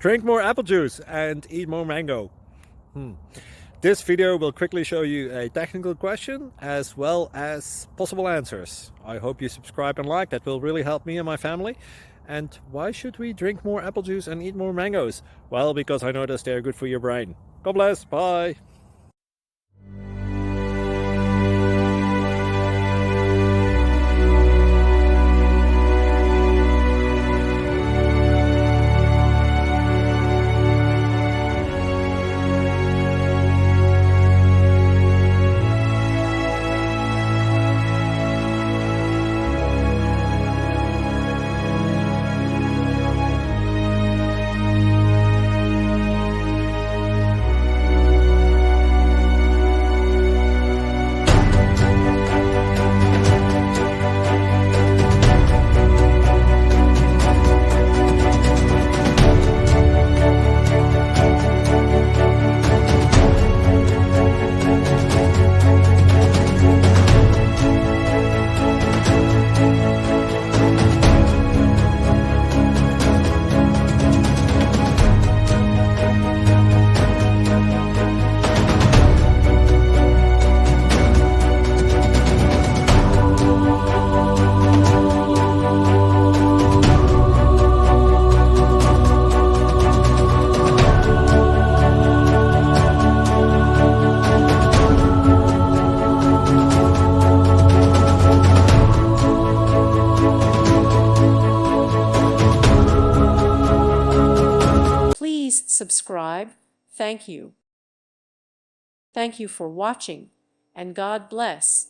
Drink more apple juice and eat more mango. This video will quickly show you a technical question as well as possible answers. I hope you subscribe and like, that will really help me and my family. And why should we drink more apple juice and eat more mangoes? Well, because I noticed they're good for your brain. God bless, bye! Please subscribe. Thank you. Thank you for watching, and God bless.